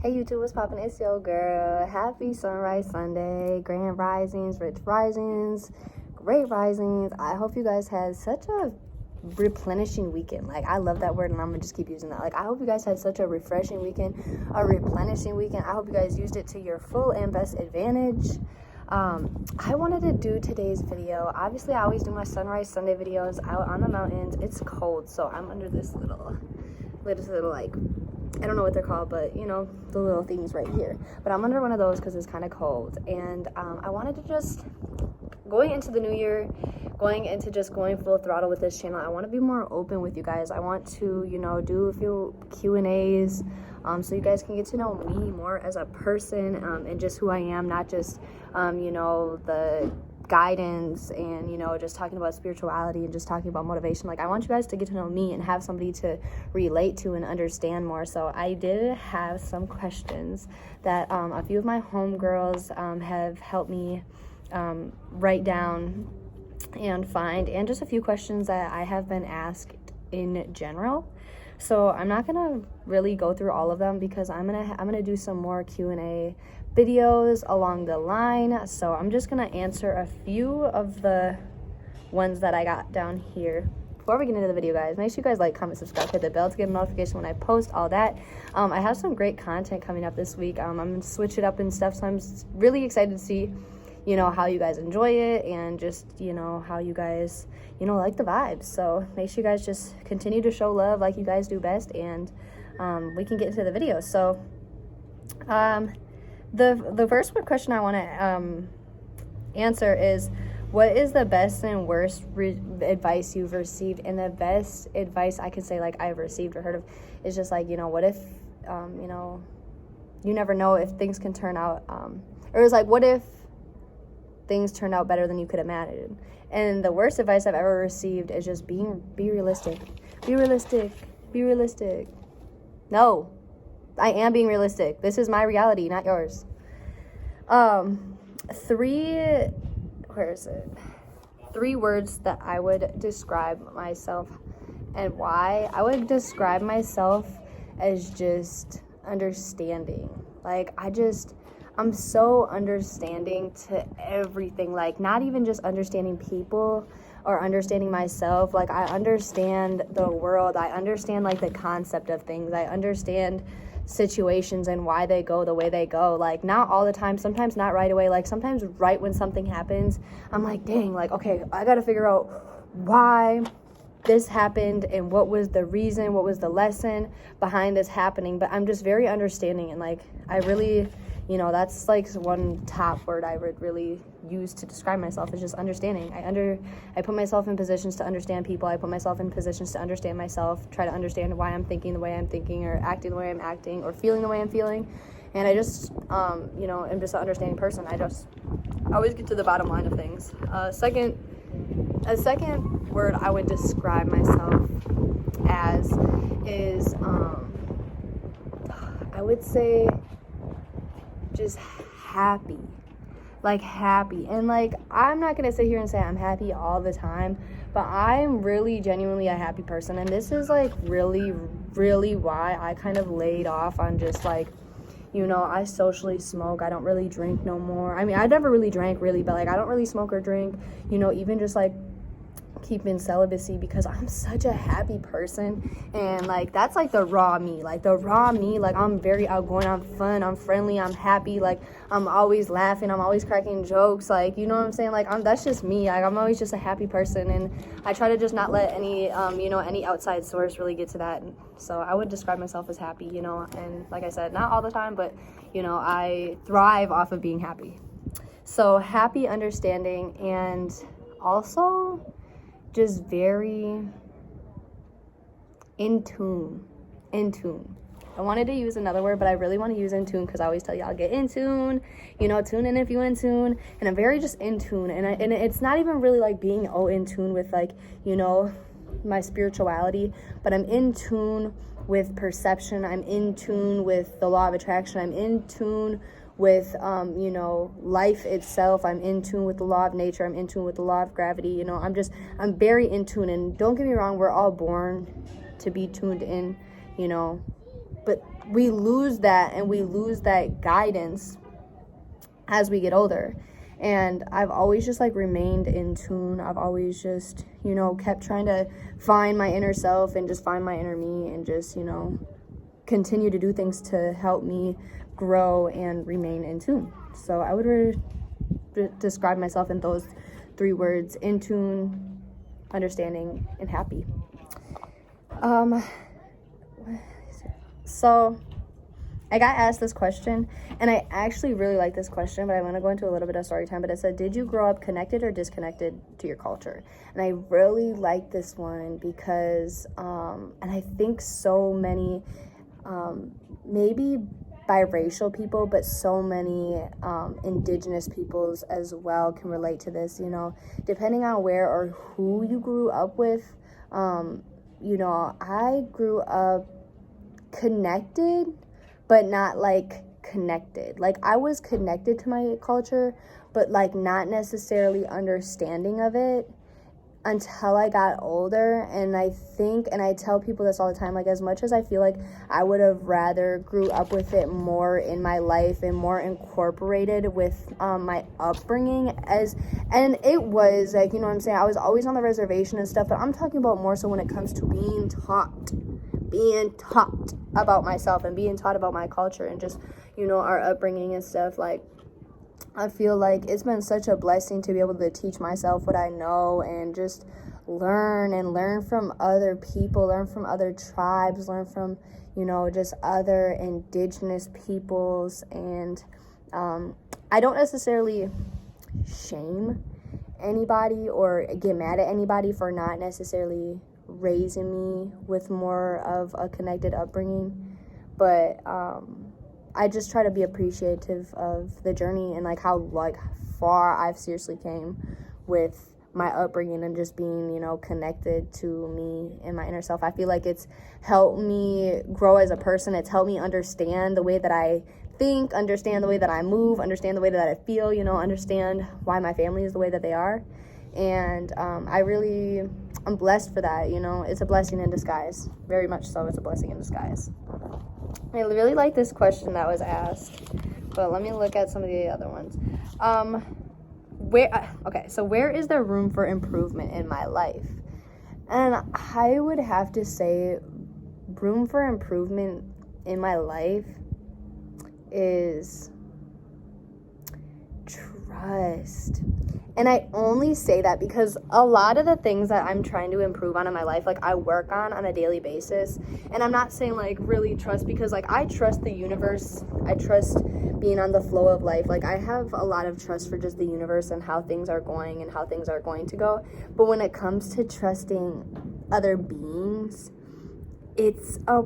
Hey YouTube, what's poppin'? It's your girl. Happy Sunrise Sunday, grand risings, rich risings, great risings. I hope you guys had such a replenishing weekend. Like, I love that word and I'm gonna just keep using that. Like, I hope you guys had such a refreshing weekend, a replenishing weekend. I hope you guys used it to your full and best advantage. I wanted to do today's video. Obviously, I always do my Sunrise Sunday videos out on the mountains. It's cold, so I'm under this little like, I don't know what they're called, but you know, the little things right here. But I'm under one of those because it's kind of cold. And I wanted to just, going into the new year, going full throttle with this channel, I want to be more open with you guys. I want to, you know, do a few Q&As so you guys can get to know me more as a person and just who I am, not just, you know, the guidance and, you know, just talking about spirituality and just talking about motivation. Like, I want you guys to get to know me and have somebody to relate to and understand more. So I did have some questions that a few of my homegirls have helped me write down and find, and just a few questions that I have been asked in general. So I'm not gonna really go through all of them because I'm gonna do some more Q&A videos along the line. So I'm just gonna answer a few of the ones that I got down here. Before we get into the video, guys, make sure you guys like, comment, subscribe, hit the bell to get a notification when I post, all that. I have some great content coming up this week. I'm gonna switch it up and stuff, so I'm really excited to see, you know, how you guys enjoy it and just, you know, how you guys, you know, like the vibes. So make sure you guys just continue to show love like you guys do best, and we can get into the video. So the first question I want to answer is, what is the best and worst advice you've received? And the best advice I can say, like, I've received or heard of is just like, you know, what if, you know, you never know if things can turn out, or it was like, what if things turned out better than you could imagine? And the worst advice I've ever received is just be realistic. Be realistic. Be realistic. No, I am being realistic. This is my reality, not yours. Three words that I would describe myself and why. I would describe myself as just understanding. Like, I'm so understanding to everything. Like, not even just understanding people or understanding myself. Like, I understand the world. I understand, like, the concept of things. I understand situations and why they go the way they go. Like, not all the time, sometimes not right away. Like, sometimes right when something happens, I'm like, dang, like, okay, I gotta figure out why this happened and what was the reason, what was the lesson behind this happening. But I'm just very understanding, and like, I really, you know, that's like one top word I would really use to describe myself, is just understanding. I put myself in positions to understand people. I put myself in positions to understand myself, try to understand why I'm thinking the way I'm thinking, or acting the way I'm acting, or feeling the way I'm feeling. And I just, you know, I'm just an understanding person. I always get to the bottom line of things. A second word I would describe myself as is, I would say just happy. Like, happy. And like, I'm not gonna sit here and say I'm happy all the time, but I'm really genuinely a happy person. And this is like really why I kind of laid off on just like, you know, I socially smoke. I don't really drink no more. I mean, I never really drank really, but like, I don't really smoke or drink, you know, even just like keeping celibacy, because I'm such a happy person. And like, that's like the raw me. Like, I'm very outgoing, I'm fun, I'm friendly, I'm happy, like, I'm always laughing, I'm always cracking jokes, like, you know what I'm saying? Like, that's just me. Like, I'm always just a happy person, and I try to just not let any you know, any outside source really get to that. So I would describe myself as happy, you know. And like I said, not all the time, but you know, I thrive off of being happy. So happy, understanding, and also just very in tune. I wanted to use another word, but I really want to use in tune, because I always tell y'all, get in tune, you know, tune in if you in tune. And I'm very just in tune, and it's not even really like being in tune with, like, you know, my spirituality, but I'm in tune with perception. I'm in tune with the law of attraction. I'm in tune with, you know, life itself. I'm in tune with the law of nature. I'm in tune with the law of gravity. You know, I'm very in tune. And don't get me wrong, we're all born to be tuned in, you know, but we lose that, and we lose that guidance as we get older. And I've always just like remained in tune. I've always just, you know, kept trying to find my inner self and just find my inner me, and just, you know, continue to do things to help me grow and remain in tune. So I would describe myself in those 3 words: in tune, understanding, and happy. So I got asked this question, and I actually really like this question, but I want to go into a little bit of story time. But it said, did you grow up connected or disconnected to your culture? And I really like this one because, and I think so many, maybe biracial people, but so many indigenous peoples as well can relate to this, you know, depending on where or who you grew up with. You know, I grew up connected, but not like connected. Like, I was connected to my culture, but like not necessarily understanding of it until I got older. And I think, and I tell people this all the time, like, as much as I feel like I would have rather grew up with it more in my life and more incorporated with my upbringing, and it was like, you know what I'm saying, I was always on the reservation and stuff, but I'm talking about more so when it comes to being taught about myself and being taught about my culture and just, you know, our upbringing and stuff. Like, I feel like it's been such a blessing to be able to teach myself what I know and just learn from other people, learn from other tribes, learn from, you know, just other indigenous peoples. And I don't necessarily shame anybody or get mad at anybody for not necessarily raising me with more of a connected upbringing, but I just try to be appreciative of the journey and like how like far I've seriously came with my upbringing and just being, you know, connected to me and my inner self. I feel like it's helped me grow as a person. It's helped me understand the way that I think, understand the way that I move, understand the way that I feel, you know, understand why my family is the way that they are. And I'm blessed for that, you know. It's a blessing in disguise. Very much so, it's a blessing in disguise. I really like this question that was asked, but let me look at some of the other ones. Where is there room for improvement in my life? And I would have to say room for improvement in my life is trust. And I only say that because a lot of the things that I'm trying to improve on in my life, like, I work on a daily basis. And I'm not saying like really trust, because like I trust the universe. I trust being on the flow of life. Like, I have a lot of trust for just the universe and how things are going and how things are going to go. But when it comes to trusting other beings, it's a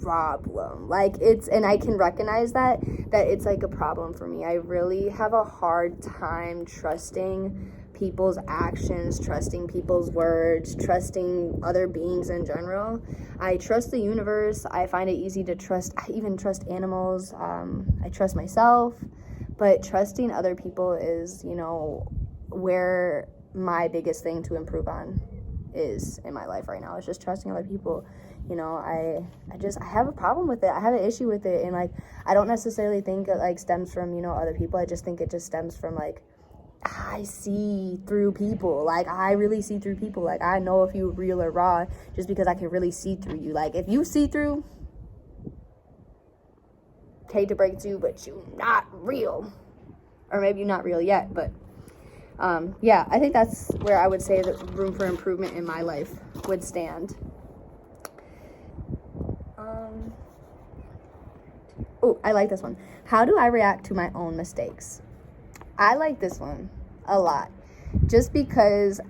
problem. Like, and I can recognize that it's like a problem for me. I really have a hard time trusting people's actions, trusting people's words, trusting other beings in general. I trust the universe. I find it easy to trust. I even trust animals. I trust myself, but trusting other people is, you know, where my biggest thing to improve on is in my life right now. It's just trusting other people. You know, I have a problem with it. I have an issue with it. And like, I don't necessarily think it like stems from, you know, other people. I just think it just stems from like, I see through people. Like, I really see through people. Like, I know if you're real or raw just because I can really see through you. Like, if you see through, hate to break it to you, but you're not real. Or maybe you're not real yet, but yeah, I think that's where I would say that room for improvement in my life would stand. Oh, I like this one. How do I react to my own mistakes? I like this one a lot, just because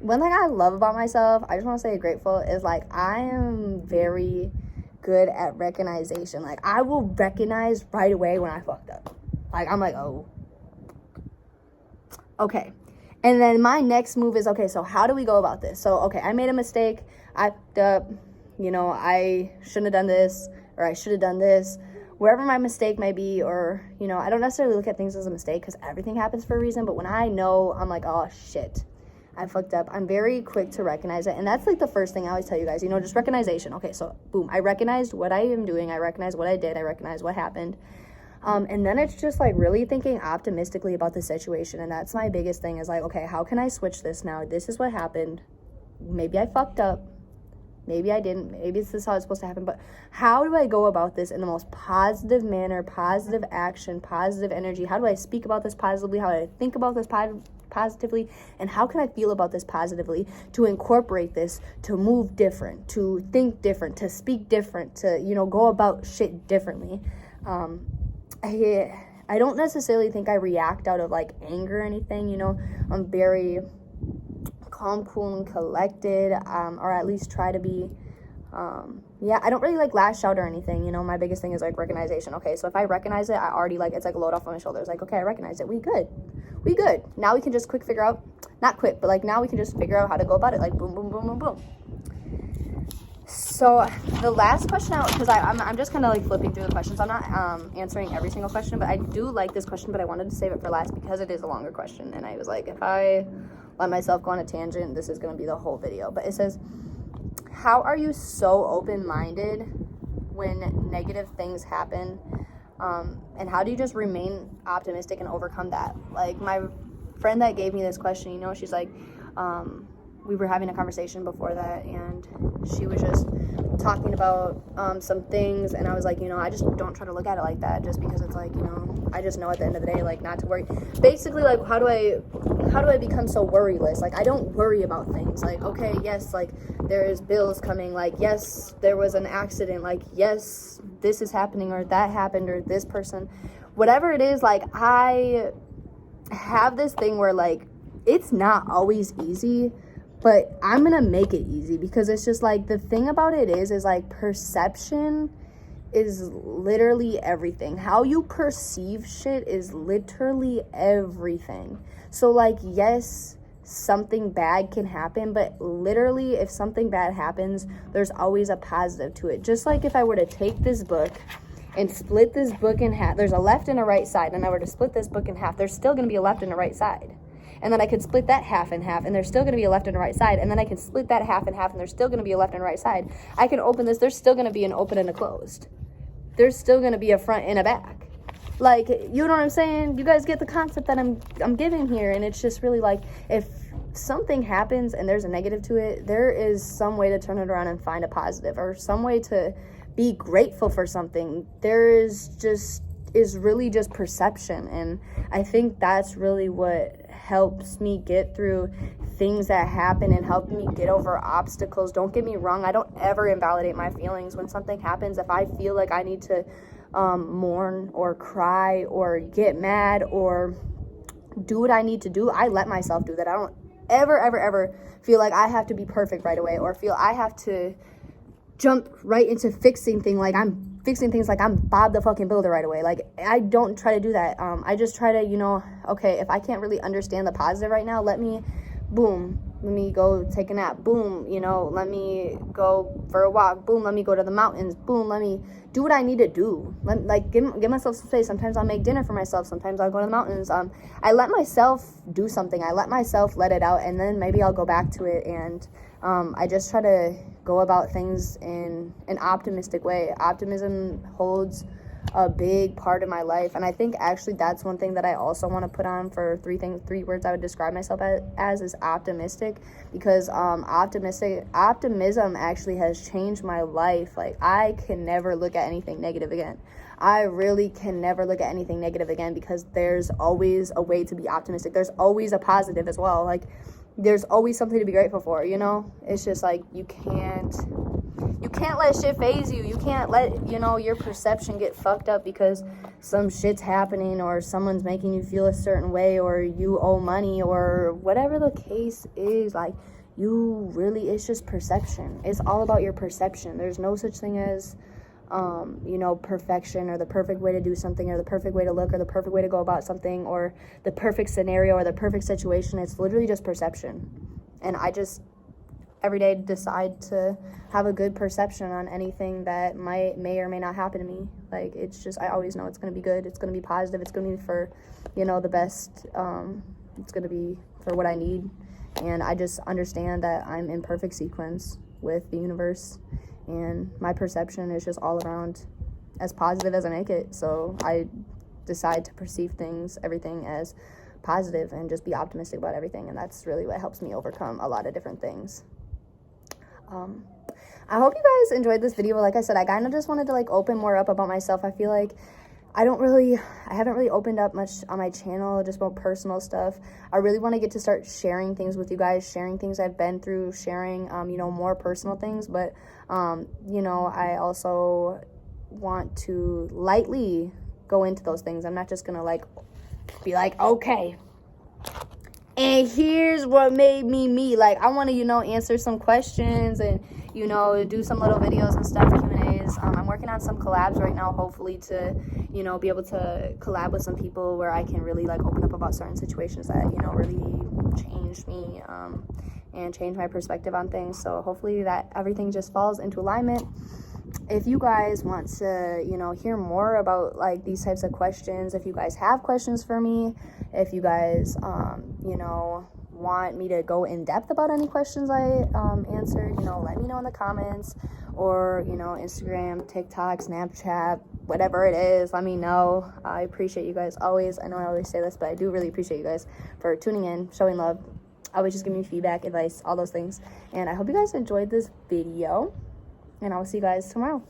one thing I love about myself, I just want to say grateful, is like, I am very good at recognition. Like, I will recognize right away when I fucked up. Like, I'm like, oh, okay. And then my next move is, okay, so how do we go about this? So, okay, I made a mistake. I fucked up. You know, I shouldn't have done this, or I should have done this. Wherever my mistake may be, or, you know, I don't necessarily look at things as a mistake because everything happens for a reason. But when I know, I'm like, oh, shit, I fucked up. I'm very quick to recognize it. And that's like the first thing I always tell you guys, you know, just recognition. Okay, so boom, I recognized what I am doing. I recognize what I did. I recognize what happened. And then it's just like really thinking optimistically about the situation. And that's my biggest thing is like, okay, how can I switch this now? This is what happened. Maybe I fucked up. Maybe I didn't. Maybe this is how it's supposed to happen. But how do I go about this in the most positive manner, positive action, positive energy? How do I speak about this positively? How do I think about this positively? And how can I feel about this positively to incorporate this, to move different, to think different, to speak different, to, you know, go about shit differently? I don't necessarily think I react out of like anger or anything, you know. I'm very calm, cool, and collected, or at least try to be. I don't really like lash out or anything, you know. My biggest thing is like recognition. Okay, so if I recognize it, I already like, it's like a load off on my shoulders. Like, okay, I recognize it. We good. Now we can just now we can just figure out how to go about it. Like boom, boom, boom, boom, boom. So the last question, because I'm just kind of like flipping through the questions. I'm not answering every single question, but I do like this question, but I wanted to save it for last because it is a longer question. And I was like, if I let myself go on a tangent, this is going to be the whole video. But it says, how are you so open-minded when negative things happen? And how do you just remain optimistic and overcome that? Like my friend that gave me this question, you know, she's like, we were having a conversation before that, and she was just talking about some things, and I was like, you know, I just don't try to look at it like that, just because it's like, you know, I just know at the end of the day, like, not to worry. Basically, like, how do I become so worryless? Like, I don't worry about things. Like, okay, yes, like, there is bills coming. Like, yes, there was an accident. Like, yes, this is happening, or that happened, or this person, whatever it is. Like, I have this thing where, like, it's not always easy, but I'm going to make it easy, because it's just like, the thing about it is like, perception is literally everything. How you perceive shit is literally everything. So like, yes, something bad can happen, but literally if something bad happens, there's always a positive to it. Just like if I were to take this book and split this book in half, there's a left and a right side, and I were to split this book in half, there's still going to be a left and a right side. And then I could split that half in half, and there's still going to be a left and a right side. And then I can split that half in half, and there's still going to be a left and a right side. I can open this. There's still going to be an open and a closed. There's still going to be a front and a back. Like, you know what I'm saying? You guys get the concept that I'm giving here. And it's just really like, if something happens and there's a negative to it, there is some way to turn it around and find a positive, or some way to be grateful for something. There is really just perception. And I think that's really what helps me get through things that happen and help me get over obstacles. Don't get me wrong, I don't ever invalidate my feelings. When something happens, if I feel like I need to mourn or cry or get mad or do what I need to do, I let myself do that. I don't ever feel like I have to be perfect right away, or feel I have to jump right into fixing things like I'm Bob the fucking Builder right away. Like, I don't try to do that. I just try to, you know, okay, if I can't really understand the positive right now, let me go take a nap. Boom, you know, let me go for a walk. Boom, let me go to the mountains. Boom, let me do what I need to do. Give myself some space. Sometimes I'll make dinner for myself. Sometimes I'll go to the mountains. I let myself do something. I let myself let it out, and then maybe I'll go back to it. And I just try to go about things in an optimistic way. Optimism holds a big part of my life, and I think actually that's one thing that I also want to put on for three words I would describe myself as is optimistic, because optimism actually has changed my life. Like, I can never look at anything negative again. I really can never look at anything negative again, because there's always a way to be optimistic. There's always a positive as well. Like, there's always something to be grateful for, you know? It's just like, you can't let shit phase you. You can't let, you know, your perception get fucked up because some shit's happening, or someone's making you feel a certain way, or you owe money, or whatever the case is. Like, it's just perception. It's all about your perception. There's no such thing as you know, perfection, or the perfect way to do something, or the perfect way to look, or the perfect way to go about something, or the perfect scenario, or the perfect situation. It's literally just perception. And I just every day decide to have a good perception on anything that may or may not happen to me. Like, it's just, I always know it's going to be good. It's going to be positive. It's going to be for, you know, the best. It's going to be for what I need. And I just understand that I'm in perfect sequence with the universe, and my perception is just all around as positive as I make it. So I decide to perceive things, everything, as positive and just be optimistic about everything. And that's really what helps me overcome a lot of different things. I hope you guys enjoyed this video. Like I said, I kind of just wanted to like open more up about myself. I feel like I haven't really opened up much on my channel, just about personal stuff. I really want to get to start sharing things with you guys, sharing things I've been through, sharing, you know, more personal things. But, you know, I also want to lightly go into those things. I'm not just going to like be like, okay, and here's what made me me. Like, I want to, you know, answer some questions and, you know, do some little videos and stuff, Q&As. I'm working on some collabs right now, hopefully to, you know, be able to collab with some people where I can really, like, open up about certain situations that, you know, really changed me and change my perspective on things. So hopefully that everything just falls into alignment. If you guys want to, you know, hear more about like these types of questions, if you guys have questions for me, if you guys, you know, want me to go in depth about any questions I answered, you know, let me know in the comments, or, you know, Instagram, TikTok, Snapchat, whatever it is, let me know. I appreciate you guys always. I know I always say this, but I do really appreciate you guys for tuning in, showing love, always just giving me feedback, advice, all those things. And I hope you guys enjoyed this video. And I'll see you guys tomorrow.